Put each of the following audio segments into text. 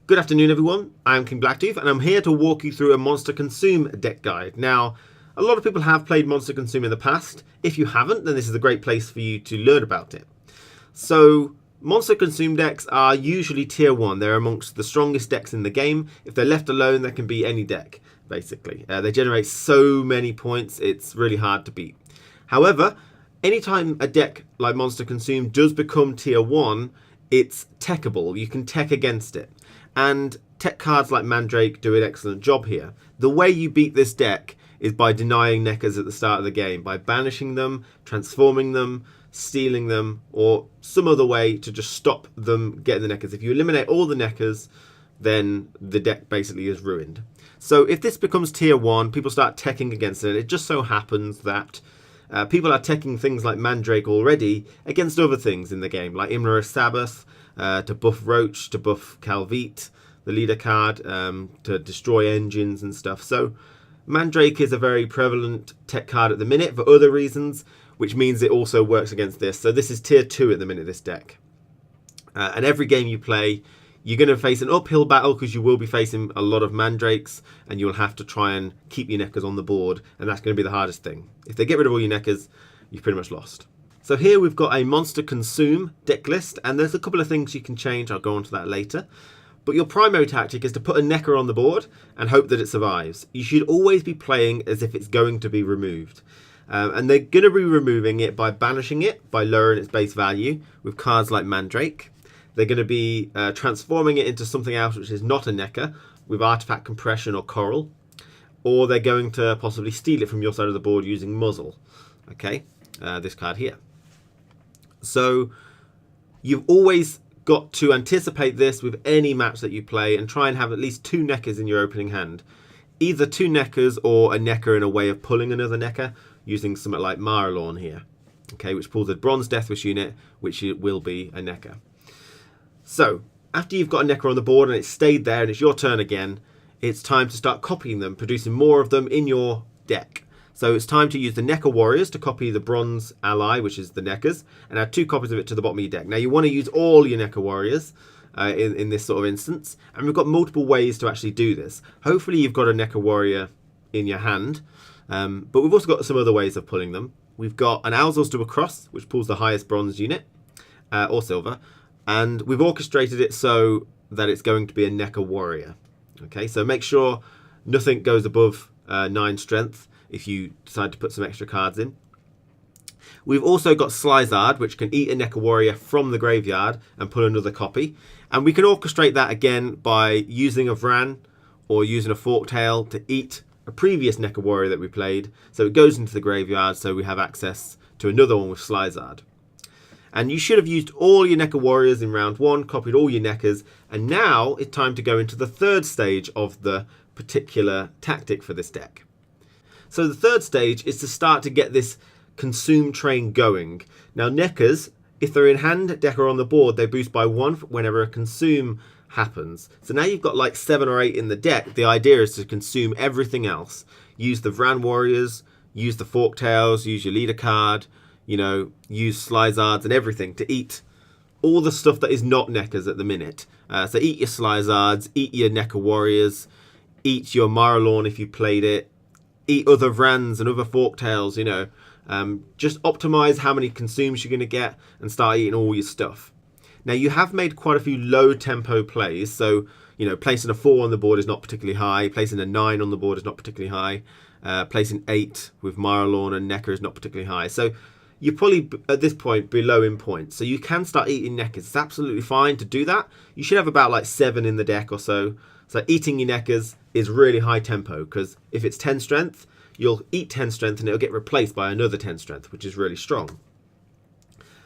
Good afternoon everyone, I'm KingBlackToof and I'm here to walk you through a Monster Consume deck guide. Now, a lot of people have played Monster Consume in the past. If you haven't, then this is a great place for you to learn about it. So, Monster Consume decks are usually tier 1. They're amongst the strongest decks in the game. If they're left alone, they can beat any deck, basically. They generate so many points, it's really hard to beat. However, anytime a deck like Monster Consume does become tier 1, it's techable. You can tech against it. And tech cards like Mandrake do an excellent job here. The way you beat this deck is by denying Neckers at the start of the game, by banishing them, transforming them, stealing them, or some other way to just stop them getting the Neckers. If you eliminate all the Neckers, then the deck basically is ruined. So if this becomes tier 1, people start teching against it. It just so happens that people are teching things like Mandrake already against other things in the game, like Imra Sabbath, to buff Roach, to buff Calvite, the leader card, to destroy engines and stuff. So Mandrake is a very prevalent tech card at the minute for other reasons, which means it also works against this. So this is tier 2 at the minute, this deck. And every game you play, you're going to face an uphill battle because you will be facing a lot of Mandrakes and you'll have to try and keep your Neckers on the board, and that's going to be the hardest thing. If they get rid of all your Neckers, you've pretty much lost. So here we've got a Monster Consume deck list, and there's a couple of things you can change. I'll go on to that later. But your primary tactic is to put a Necker on the board and hope that it survives. You should always be playing as if it's going to be removed. And they're going to be removing it by banishing it, by lowering its base value with cards like Mandrake. They're going to be transforming it into something else which is not a Necker with Artifact Compression or Coral. Or they're going to possibly steal it from your side of the board using Muzzle. Okay, this card here. So you've always got to anticipate this with any match that you play and try and have at least 2 Neckers in your opening hand. Either 2 Neckers or a Necker in a way of pulling another Necker using something like Maralorn here. Okay, which pulls a Bronze Deathwish unit, which will be a Necker. So, after you've got a Necker on the board and it's stayed there and it's your turn again, it's time to start copying them, producing more of them in your deck. So it's time to use the Necker Warriors to copy the Bronze Ally, which is the Neckers, and add 2 copies of it to the bottom of your deck. Now you want to use all your Necker Warriors in this sort of instance, and we've got multiple ways to actually do this. Hopefully you've got a Necker Warrior in your hand, but we've also got some other ways of pulling them. We've got an Owl's Do a Cross, which pulls the highest bronze unit, or silver, and we've orchestrated it so that it's going to be a Necker Warrior. Okay, so make sure nothing goes above 9 strength if you decide to put some extra cards in. We've also got Slyzard, which can eat a Necker Warrior from the graveyard and pull another copy. And we can orchestrate that again by using a Vran or using a Forktail to eat a previous Necker Warrior that we played. So it goes into the graveyard, so we have access to another one with Slyzard. And you should have used all your Necker Warriors in round 1, copied all your Neckers, and now it's time to go into the 3rd stage of the particular tactic for this deck. So the 3rd stage is to start to get this Consume train going. Now Neckers, if they're in hand, deck or on the board, they boost by 1 whenever a Consume happens. So now you've got like 7 or 8 in the deck. The idea is to consume everything else. Use the Vran Warriors, use the Forktails, use your leader card, you know, use Slyzards and everything to eat all the stuff that is not Neckers at the minute. So eat your Slyzards, eat your Necker Warriors, eat your Maralorn if you played it, eat other Vrans and other Forktails, you know. Just optimize how many consumes you're going to get and start eating all your stuff. Now you have made quite a few low tempo plays, so you know, placing a 4 on the board is not particularly high, placing a 9 on the board is not particularly high, placing 8 with Maralorn and Necker is not particularly high. So you're probably at this point below in points, so you can start eating Neckers. It's absolutely fine to do that. You should have about like 7 in the deck or so. So eating your Neckers is really high tempo, because if it's 10 strength, you'll eat 10 strength and it'll get replaced by another 10 strength, which is really strong.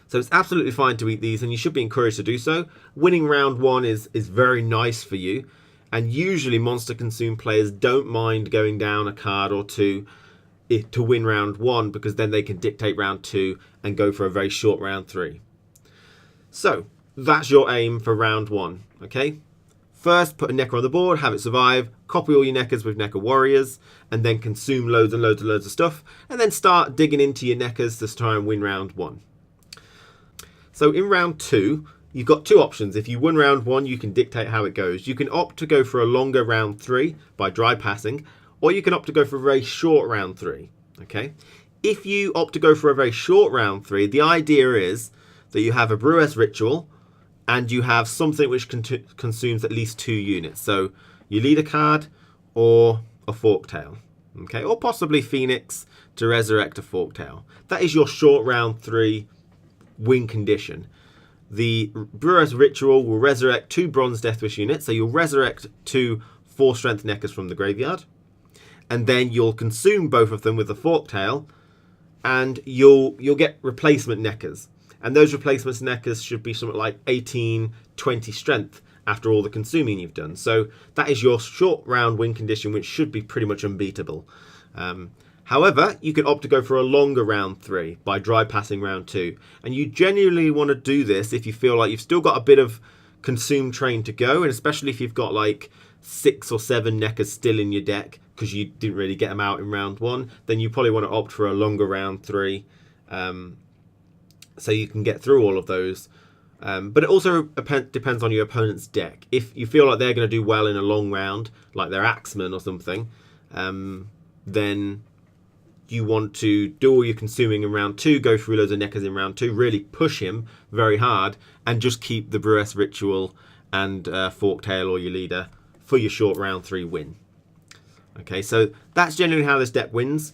So it's absolutely fine to eat these, and you should be encouraged to do so. Winning round 1 is very nice for you, and usually Monster Consume players don't mind going down a card or 2 to win round 1, because then they can dictate round 2 and go for a very short round 3. So that's your aim for round 1, okay? First, put a Necker on the board, have it survive, copy all your Neckers with Necker Warriors, and then consume loads and loads and loads of stuff, and then start digging into your Neckers to try and win round 1. So in round 2, you've got two options. If you win round 1, you can dictate how it goes. You can opt to go for a longer round 3 by dry passing, or you can opt to go for a very short round 3. Okay? If you opt to go for a very short round 3, the idea is that you have a Brewers Ritual and you have something which consumes at least 2 units. So your leader card or a Forktail. Okay? Or possibly Phoenix to resurrect a Forktail. That is your short round 3 win condition. The Brewers Ritual will resurrect 2 Bronze Deathwish units, so you'll resurrect 2 4-strength Neckers from the graveyard, and then you'll consume both of them with the Forktail, and you'll get replacement Neckers. And those replacement Neckers should be something like 18, 20 strength after all the consuming you've done. So that is your short round win condition, which should be pretty much unbeatable. However, you can opt to go for a longer round 3 by dry passing round 2. And you genuinely want to do this if you feel like you've still got a bit of consume train to go, and especially if you've got like 6 or 7 Neckers still in your deck because you didn't really get them out in round 1, then you probably want to opt for a longer round 3 so you can get through all of those. But it also depends on your opponent's deck. If you feel like they're going to do well in a long round, like they're Axeman or something, then you want to do all your consuming in round 2, go through loads of Neckers in round 2, really push him very hard, and just keep the Brewers Ritual and Forktail or your leader for your short round 3 win. Okay, so that's generally how this deck wins.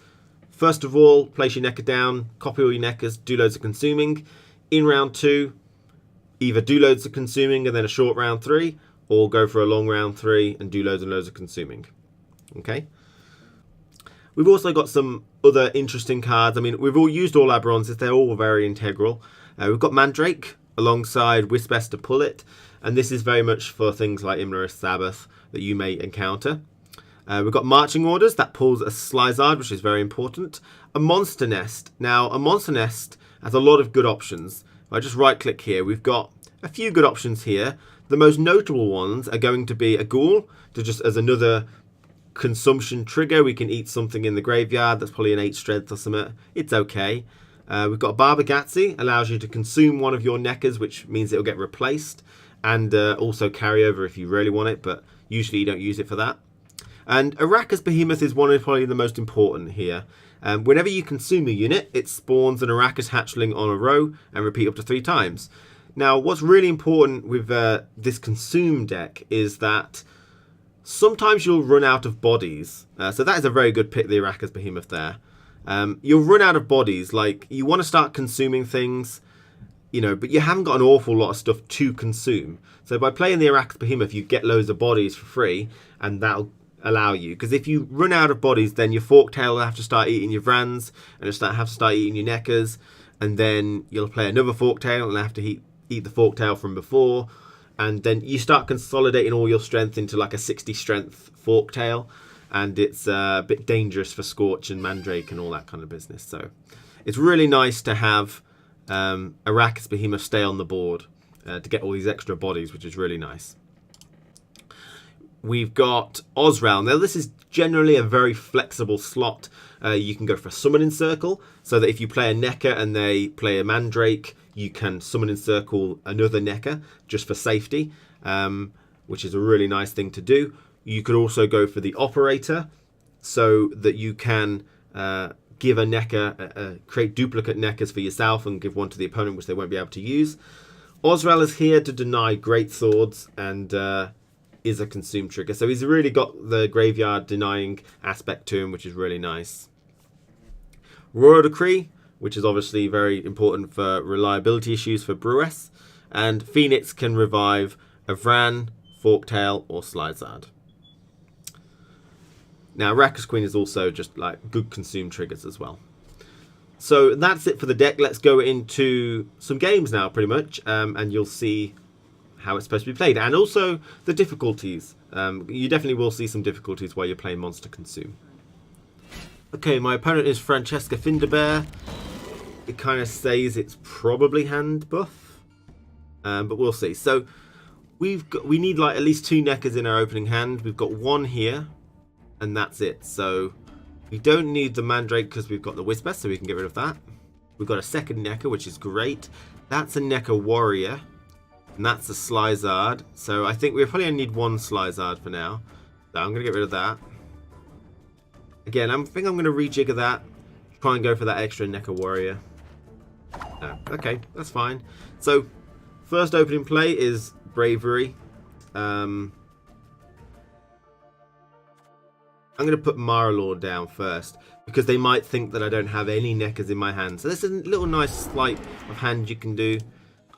First of all, place your Necker down, copy all your Neckers, do loads of consuming. In round 2, either do loads of consuming and then a short round 3, or go for a long round 3 and do loads and loads of consuming. Okay. We've also got some other interesting cards. I mean, we've all used all our bronzes. They're all very integral. We've got Mandrake alongside Wispest to pull it. And this is very much for things like Imlerith Sabbath that you may encounter. We've got Marching Orders. That pulls a Slyzard, which is very important. A Monster Nest. Now, a Monster Nest has a lot of good options. If I just right-click here, we've got a few good options here. The most notable ones are going to be a Ghoul, to just as another consumption trigger. We can eat something in the graveyard that's probably an 8 strength or something. It's okay. We've got Barbagatzi, allows you to consume one of your Neckers, which means it'll get replaced, and also carry over if you really want it, but usually you don't use it for that. And Araka's Behemoth is one of probably the most important here. Whenever you consume a unit, it spawns an Araka's Hatchling on a row and repeat up to 3 times. Now, what's really important with this consume deck is that sometimes you'll run out of bodies. So that is a very good pick, the Araka's Behemoth there. You'll run out of bodies. Like, you want to start consuming things, you know, but you haven't got an awful lot of stuff to consume. So by playing the Araka's Behemoth, you get loads of bodies for free, and that'll allow you. Because if you run out of bodies, then your Forktail will have to start eating your Vrans, and it'll have to start eating your Neckers, and then you'll play another Forktail, and have to eat the Forktail from before. And then you start consolidating all your strength into like a 60 strength Forktail. And it's a bit dangerous for Scorch and Mandrake and all that kind of business. So it's really nice to have Araka's Behemoth stay on the board to get all these extra bodies, which is really nice. We've got Osral. Now this is generally a very flexible slot. You can go for a Summoning Circle, so that if you play a Necker and they play a Mandrake, you can Summon Encircle another Necker just for safety, which is a really nice thing to do. You could also go for the Operator, so that you can give a Necker, create duplicate Neckers for yourself and give one to the opponent, which they won't be able to use. Osral is here to deny Great Swords and is a consume trigger. So he's really got the graveyard denying aspect to him, which is really nice. Royal Decree, which is obviously very important for reliability issues for Brewers. And Phoenix can revive a Vran, Forktail, or Slyzard. Now, Araka's Queen is also just like good consume triggers as well. So that's it for the deck. Let's go into some games now, pretty much, and you'll see how it's supposed to be played. And also the difficulties. You definitely will see some difficulties while you're playing Monster Consume. Okay, my opponent is Francesca Finderbear. It kind of says it's probably hand buff, but we'll see. So we need like at least 2 Neckers in our opening hand. We've got 1 here, and that's it. So we don't need the Mandrake because we've got the Wispest, so we can get rid of that. We've got a second Necker, which is great. That's a Necker Warrior. And that's the Slyzard. So I think we probably only need one Slyzard for now. So I'm going to get rid of that. Again, I think I'm going to rejigger that. Try and go for that extra Neca Warrior. No. Okay, that's fine. So, first opening play is Bravery. I'm going to put Maralord down first, because they might think that I don't have any Necas in my hand. So this is a little nice sleight of hand you can do.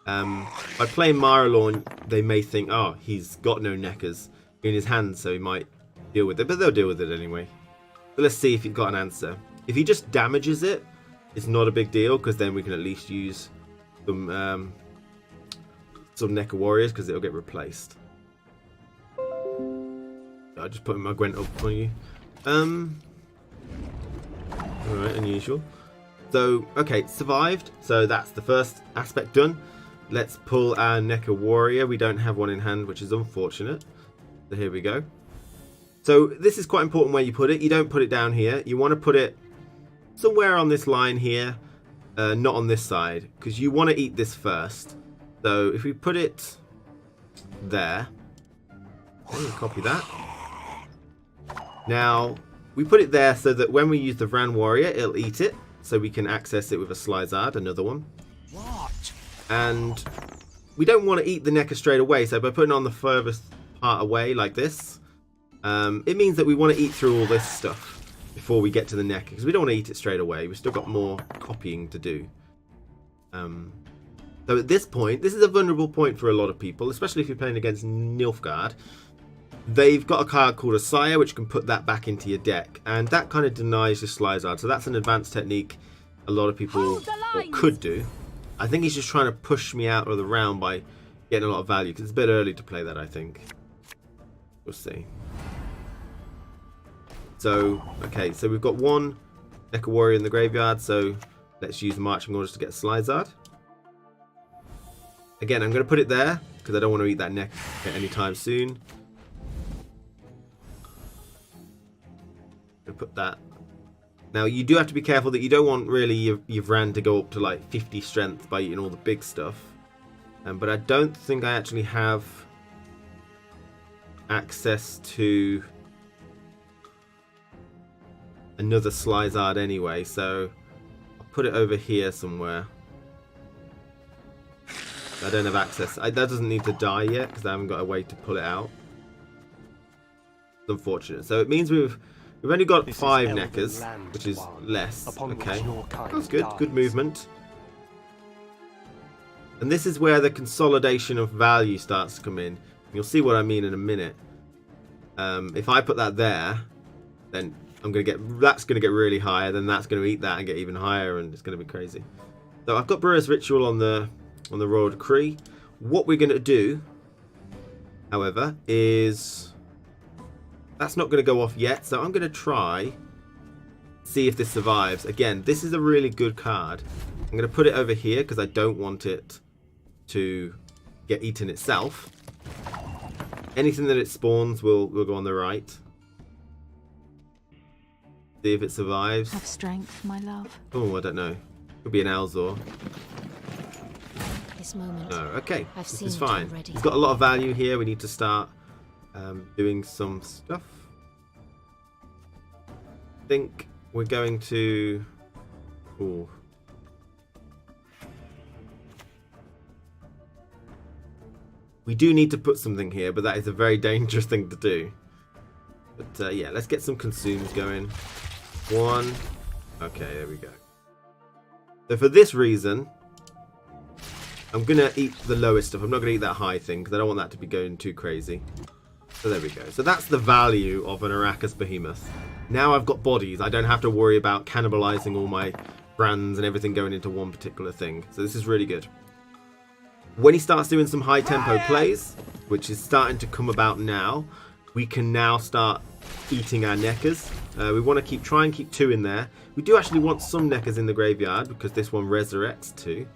By playing Maralord, they may think, oh, he's got no Necas in his hand, so he might deal with it. But they'll deal with it anyway. So let's see if he's got an answer. If he just damages it, it's not a big deal, because then we can at least use some Neca Warriors, because it'll get replaced. I just put my Gwent up on you. Alright, unusual. So, okay, survived. So that's the first aspect done. Let's pull our Neca Warrior. We don't have one in hand, which is unfortunate. So here we go. So this is quite important where you put it. You don't put it down here. You want to put it somewhere on this line here, not on this side, because you want to eat this first. So if we put it there, copy that. Now, we put it there so that when we use the Vran Warrior, it'll eat it. So we can access it with a Slyzard, another one. What? And we don't want to eat the Neca straight away. So by putting on the furthest part away like this, it means that we want to eat through all this stuff before we get to the Neca. Because we don't want to eat it straight away. We've still got more copying to do. So at this point, this is a vulnerable point for a lot of people, especially if you're playing against Nilfgaard. They've got a card called a Sire, which can put that back into your deck, and that kind of denies your Slyzard. So that's an advanced technique a lot of people could do. I think he's just trying to push me out of the round by getting a lot of value, because it's a bit early to play that, I think. We'll see. So, okay, so we've got one Neca Warrior in the graveyard, so let's use the marching orders to get a Slyzard. Again, I'm going to put it there, because I don't want to eat that Neca anytime soon. Put that. Now you do have to be careful that you don't want really your Vran to go up to like 50 strength by eating all the big stuff. But I don't think I actually have access to another Slyzard anyway, so I'll put it over here somewhere. I don't have access. That doesn't need to die yet because I haven't got a way to pull it out. It's unfortunate. So it means we've only got 5 Necas, which is less. Okay, that's good. Good movement. And this is where the consolidation of value starts to come in. You'll see what I mean in a minute. If I put that there, then that's going to get really high. Then that's going to eat that and get even higher, and it's going to be crazy. So I've got Brewer's Ritual on the Royal Decree. What we're going to do, however, is that's not going to go off yet, so I'm going to try see if this survives. Again, this is a really good card. I'm going to put it over here because I don't want it to get eaten itself. Anything that it spawns will go on the right. See if it survives. Have strength, my love. Oh, I don't know. Could be an Alzor. This moment. No, okay. This is it fine. already. It's got a lot of value here. We need to start doing some stuff. I think we're going to... Ooh. We do need to put something here, but that is a very dangerous thing to do. But yeah, let's get some consumes going. 1. Okay, there we go. So for this reason, I'm going to eat the lowest stuff. I'm not going to eat that high thing because I don't want that to be going too crazy. So there we go. So that's the value of an Arrakis Behemoth. Now I've got bodies. I don't have to worry about cannibalizing all my brands and everything going into one particular thing. So this is really good. When he starts doing some high tempo plays, which is starting to come about now, we can now start eating our Necas. We want to try and keep 2 in there. We do actually want some Necas in the graveyard because this one resurrects 2.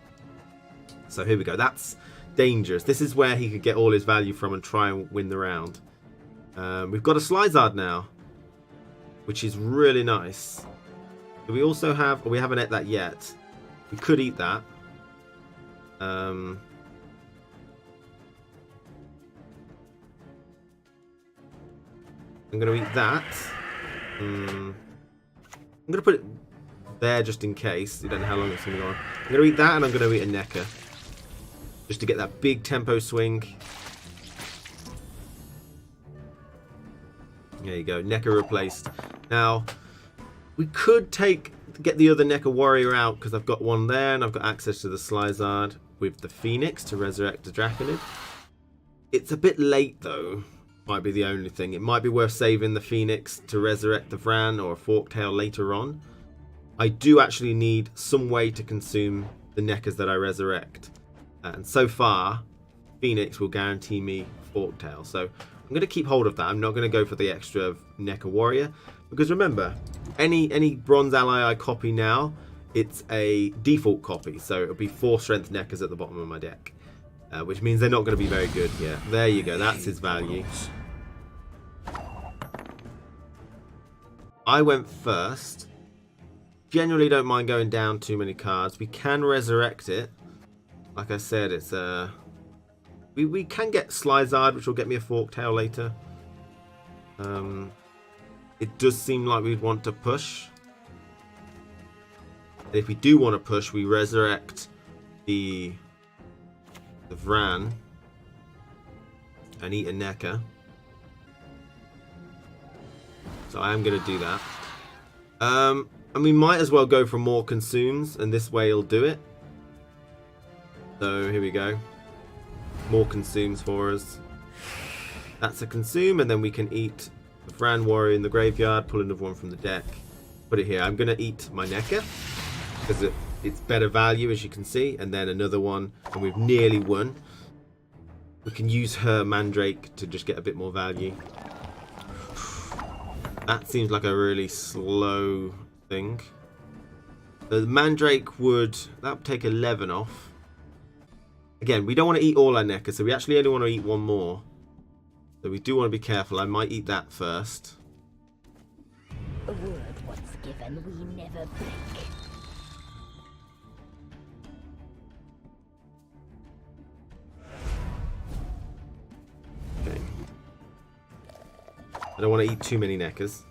So here we go. That's dangerous. This is where he could get all his value from and try and win the round. We've got a Slyzard now, which is really nice. We also have... we haven't ate that yet. We could eat that. I'm going to eat that. I'm going to put it there just in case. You don't know how long it's going to go on. I'm going to eat that, and I'm going to eat a Necker. Just to get that big tempo swing. There you go. Necker replaced. Now, we could get the other Necker warrior out, because I've got one there, and I've got access to the Slyzard with the Phoenix to resurrect the Draconid. It's a bit late, though. Might be the only thing. It might be worth saving the Phoenix to resurrect the Vran or a Forktail later on. I do actually need some way to consume the Neckers that I resurrect. And so far, Phoenix will guarantee me Forktail. So I'm going to keep hold of that. I'm not going to go for the extra Necker Warrior. Because remember, any Bronze Ally I copy now, it's a default copy. So it'll be 4 Strength Neckers at the bottom of my deck. Which means they're not going to be very good here. There you go. That's his value. I went first. Generally don't mind going down too many cards. We can resurrect it. Like I said, it's we can get Slyzard, which will get me a Forktail later. It does seem like we'd want to push. And if we do want to push, we resurrect the Vran and eat a Necker. So I am going to do that. And we might as well go for more consumes, and this way it'll do it. So here we go. More consumes for us. That's a consume, and then we can eat the Vran Warrior in the graveyard, pull another one from the deck. Put it here. I'm going to eat my Necker, because it's better value, as you can see, and then another one, and we've nearly won. We can use her Mandrake to just get a bit more value. That seems like a really slow thing. The Mandrake would take 11 off. Again, we don't want to eat all our Neckers, so we actually only want to eat one more. So we do want to be careful. I might eat that first. A word once given, we never break. Okay. I don't want to eat too many Neckers.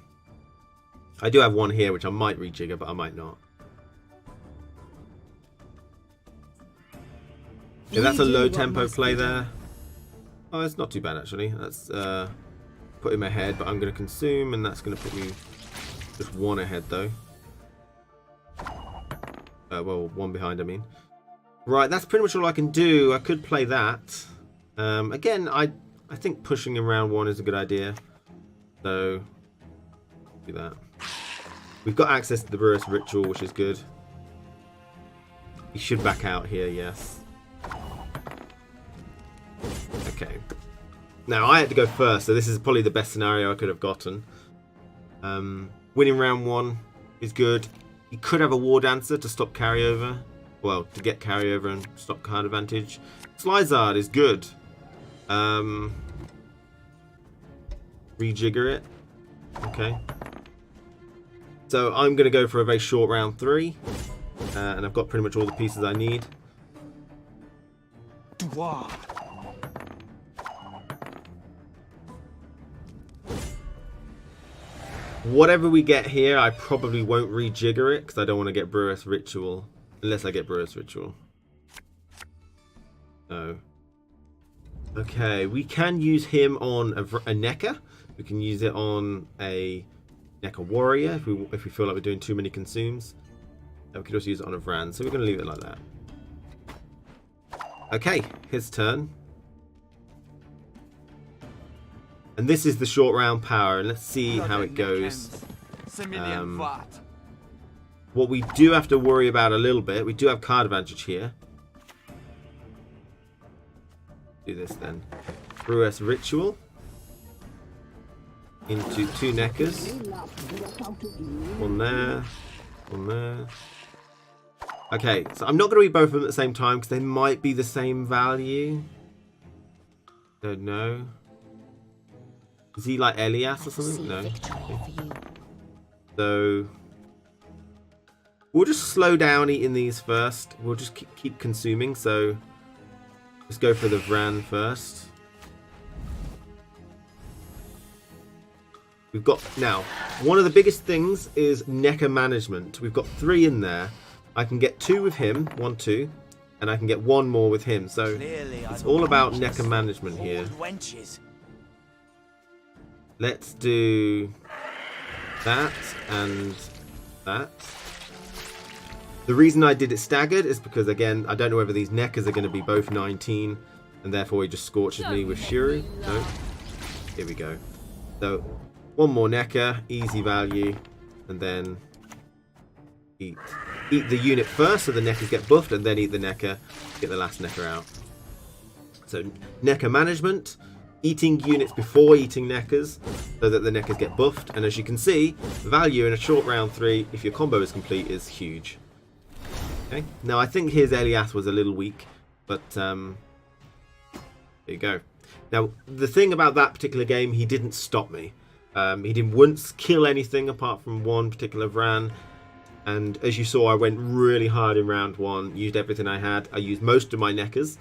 I do have one here, which I might rejigger, but I might not. Okay, that's a low tempo play there. Oh, it's not too bad actually. That's put him ahead, but I'm going to consume, and that's going to put me just one ahead though. Well, one behind, I mean. Right, that's pretty much all I can do. I could play that. Again, I think pushing him round 1 is a good idea. So, do that. We've got access to the Burris Ritual, which is good. He should back out here, yes. Okay. Now, I had to go first, so this is probably the best scenario I could have gotten. Winning round 1 is good. He could have a War Dancer to stop carryover. Well, to get carryover and stop card advantage. Slyzard is good. Rejigger it. Okay. So I'm going to go for a very short round 3. And I've got pretty much all the pieces I need. Whatever we get here, I probably won't rejigger it, because I don't want to get Burris Ritual. Unless I get Burris Ritual. Oh. Okay, we can use him on a Necker. We can use it on a Necker Warrior if we feel like we're doing too many consumes. And we could also use it on a Vran, so we're going to leave it like that. Okay, his turn. And this is the short round power, and let's see how it goes. What we do have to worry about a little bit, we do have card advantage here. Do this then. Burris Ritual. Into 2 Neckers. One there. One there. Okay, so I'm not going to read both of them at the same time because they might be the same value. Don't know. Is he like Elias or something? No. Okay. So we'll just slow down eating these first. We'll just keep consuming. So let's go for the Vran first. We've got, now, one of the biggest things is Necker management. We've got 3 in there. I can get 2 with him, 1, 2, and I can get 1 more with him. So it's all about Necker management here. Let's do that and that. The reason I did it staggered is because, again, I don't know whether these Neckers are going to be both 19, and therefore he just scorches me with Shuri. No. Here we go. So, 1 more Necker, easy value, and then eat the unit first so the Neckers get buffed, and then eat the Necker, get the last Necker out. So, Necker management, eating units before eating Neckers so that the Neckers get buffed, and as you can see, value in a short round 3, if your combo is complete, is huge. Okay. Now, I think his Elias was a little weak, but there you go. Now, the thing about that particular game, he didn't stop me. He didn't once kill anything apart from one particular Vran. And as you saw, I went really hard in round 1, used everything I had. I used most of my Neckers.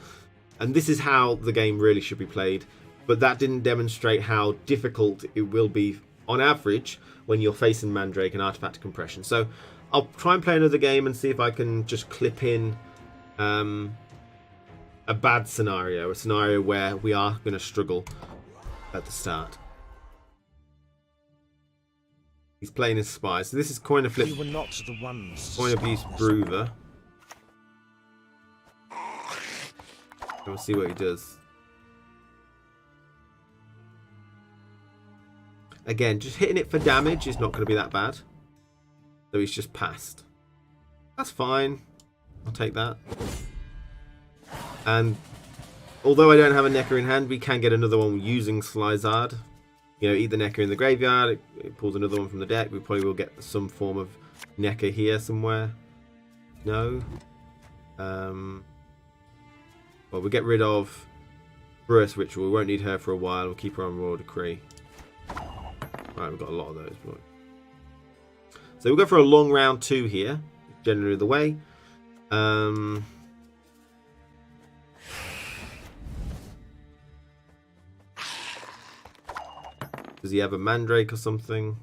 And this is how the game really should be played. But that didn't demonstrate how difficult it will be on average when you're facing Mandrake and Artifact Compression. So I'll try and play another game and see if I can just clip in a bad scenario, a scenario where we are going to struggle at the start. He's playing his spy, so this is coin of flip. We were not the ones. Coin abuse Broover. We'll see what he does. Again, just hitting it for damage is not going to be that bad. So he's just passed. That's fine. I'll take that. And although I don't have a Necker in hand, we can get another one using Slyzard. You know, eat the Necker in the graveyard. It pulls another one from the deck. We probably will get some form of Necker here somewhere. No. Well, we'll get rid of Brewers Ritual. We won't need her for a while. We'll keep her on Royal Decree. Right, we've got a lot of those. So we'll go for a long round 2 here. Generally the way. Does he have a Mandrake or something?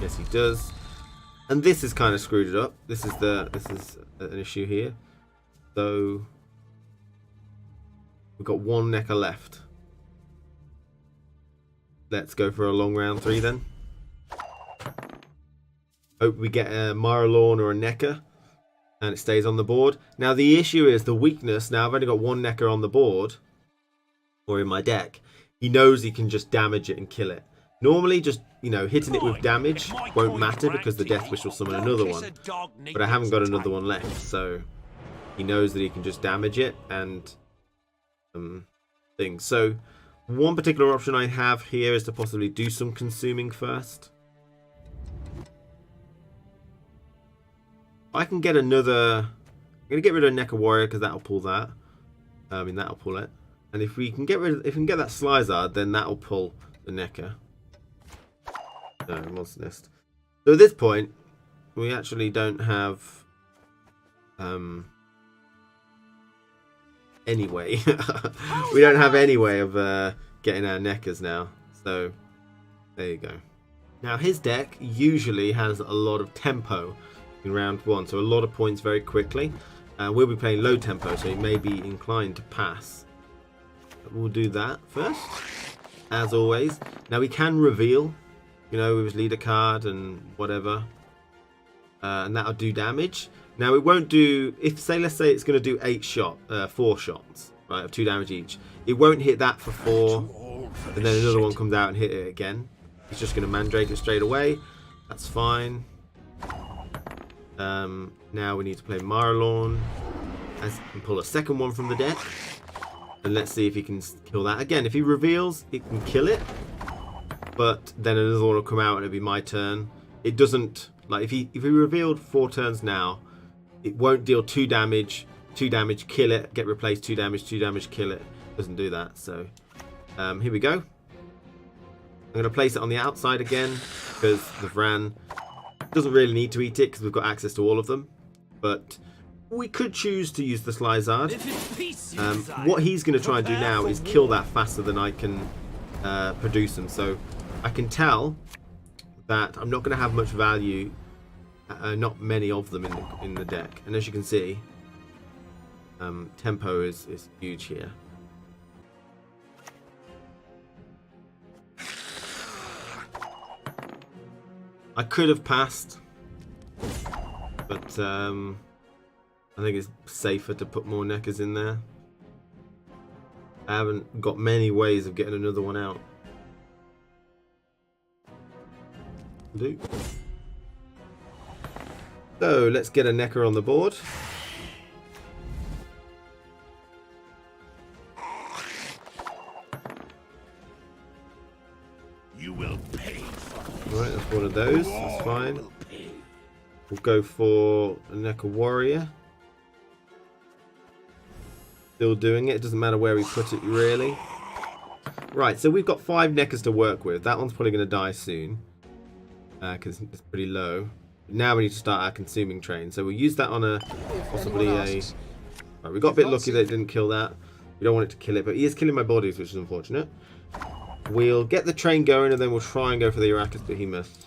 Yes, he does. And this has kind of screwed it up. This is an issue here. So we've got 1 Necker left. Let's go for a long round 3 then. Hope we get a Maralawn or a Necker and it stays on the board. Now the issue is the weakness. Now I've only got 1 Necker on the board or in my deck. He knows he can just damage it and kill it. Normally just, you know, hitting it with damage won't matter because the Death Wish will summon another one. But I haven't got another one left, so he knows that he can just damage it and things. So one particular option I have here is to possibly do some consuming first. I can get another... I'm going to get rid of Necker Warrior because that'll pull that. That'll pull it. And if we can get that Slyzard, then that'll pull the Necker. No, Monster Nest. So at this point, we actually don't have any way. We don't have any way of getting our Neckers now. So there you go. Now his deck usually has a lot of tempo in round 1, so a lot of points very quickly. We'll be playing low tempo, so he may be inclined to pass. We'll do that first, as always. Now we can reveal, you know, with his leader card and whatever, and that'll do damage. Now it won't do, let's say it's going to do 4 shots, right, of 2 damage each. It won't hit that for 4, and then another one comes out and hit it again. He's just going to Mandrake it straight away. That's fine. Now we need to play Maralawn and pull a second one from the deck. And let's see if he can kill that. Again, if he reveals, it can kill it. But then another one will come out and it'll be my turn. It doesn't... Like, if he revealed 4 turns now, it won't deal 2 damage, kill it, get replaced, 2 damage, kill it. It doesn't do that. So, here we go. I'm going to place it on the outside again because the Vran doesn't really need to eat it because we've got access to all of them. But we could choose to use the Slyzard. What he's going to try and do now is kill that faster than I can produce them. So I can tell that I'm not going to have much value, not many of them in the deck. And as you can see, tempo is huge here. I could have passed, but I think it's safer to put more Neckers in there. I haven't got many ways of getting another one out. Do. So let's get a Necker on the board. You will pay for this. Right, that's one of those. That's fine. We'll go for a Necker Warrior. Still doing it. It doesn't matter where we put it, really. Right, so we've got 5 Neckers to work with. That one's probably going to die soon, because it's pretty low. Now we need to start our consuming train. So we'll use that on a possibly a... Right, we got a bit lucky that it didn't kill that. We don't want it to kill it, but he is killing my bodies, which is unfortunate. We'll get the train going, and then we'll try and go for the Arrakis Behemoth.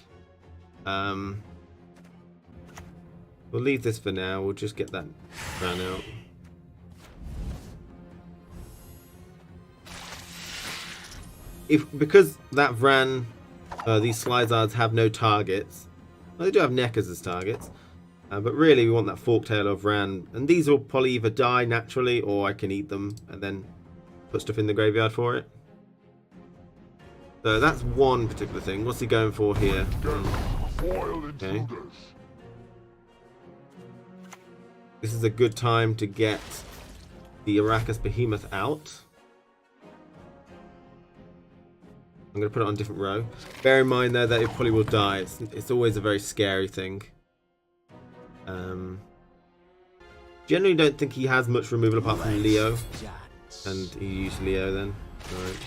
We'll leave this for now. We'll just get that ran out. Because that Vran, these Slizards have no targets. Well, they do have Neckers as targets, but really we want that Forktail of Vran, and these will probably either die naturally, or I can eat them and then put stuff in the graveyard for it. So that's one particular thing. What's he going for here? Okay. This is a good time to get the Arrakis Behemoth out. I'm going to put it on a different row. Bear in mind though that it probably will die. It's always a very scary thing. Generally don't think he has much removal apart from Leo. And he used Leo then. Alright.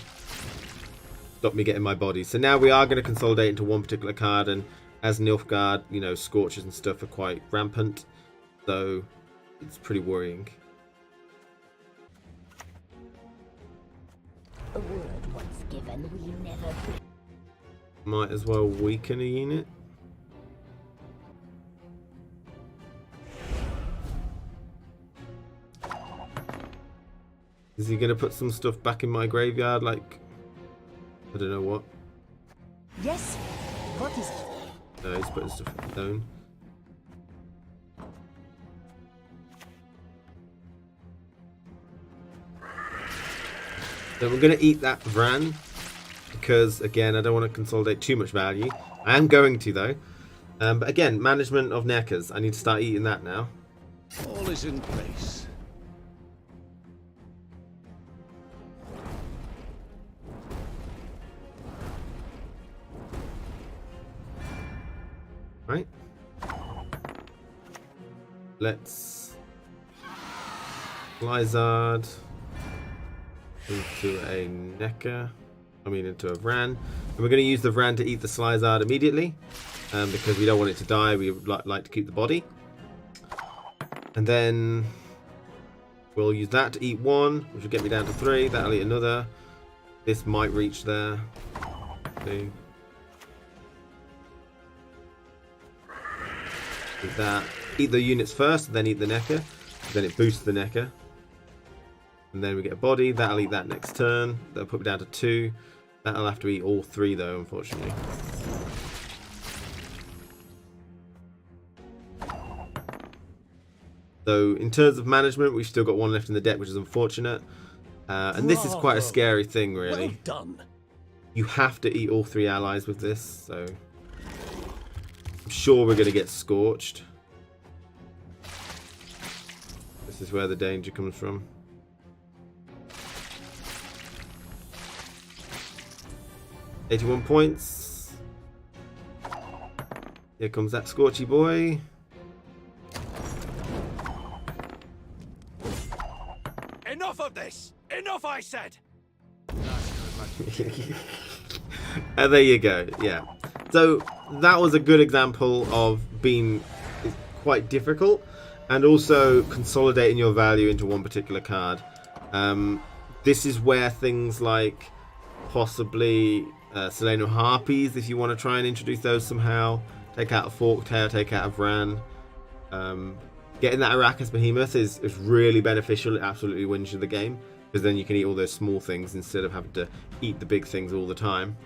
Stop me getting my body. So now we are going to consolidate into one particular card, and as Nilfgaard, you know, Scorches and stuff are quite rampant. So it's pretty worrying. A word once given will never be. Might as well weaken a unit. Is he going to put some stuff back in my graveyard, like, I don't know what? Yes. What is it? No, he's putting stuff down. So we're going to eat that Vran, because again I don't want to consolidate too much value. I am going to though, but again, management of Neckers, I need to start eating that now. All is in place. Right, let's Lizard into a Necker, into a Vran, and we're going to use the Vran to eat the Slizard immediately, because we don't want it to die. We would like to keep the body, and then we'll use that to eat one, which will get me down to 3. That'll eat another. This might reach there. See. Eat that. Eat the units first, then eat the Necker. Then it boosts the Necker. And then we get a body. That'll eat that next turn. That'll put me down to 2. That'll have to eat all 3 though, unfortunately. So in terms of management, we've still got 1 left in the deck, which is unfortunate. And this is quite a scary thing, really. Well done. You have to eat all 3 allies with this, so I'm sure we're going to get scorched. This is where the danger comes from. $81 points. Here comes that Scorchy boy. Enough of this! Enough, I said! And there you go. Yeah. So that was a good example of being quite difficult and also consolidating your value into one particular card. This is where things like Possibly Seleno Harpies if you want to try and introduce those somehow. Take out a Forktail, take out a Vran. Getting that Arrakis Behemoth is really beneficial. It absolutely wins you the game, because then you can eat all those small things instead of having to eat the big things all the time.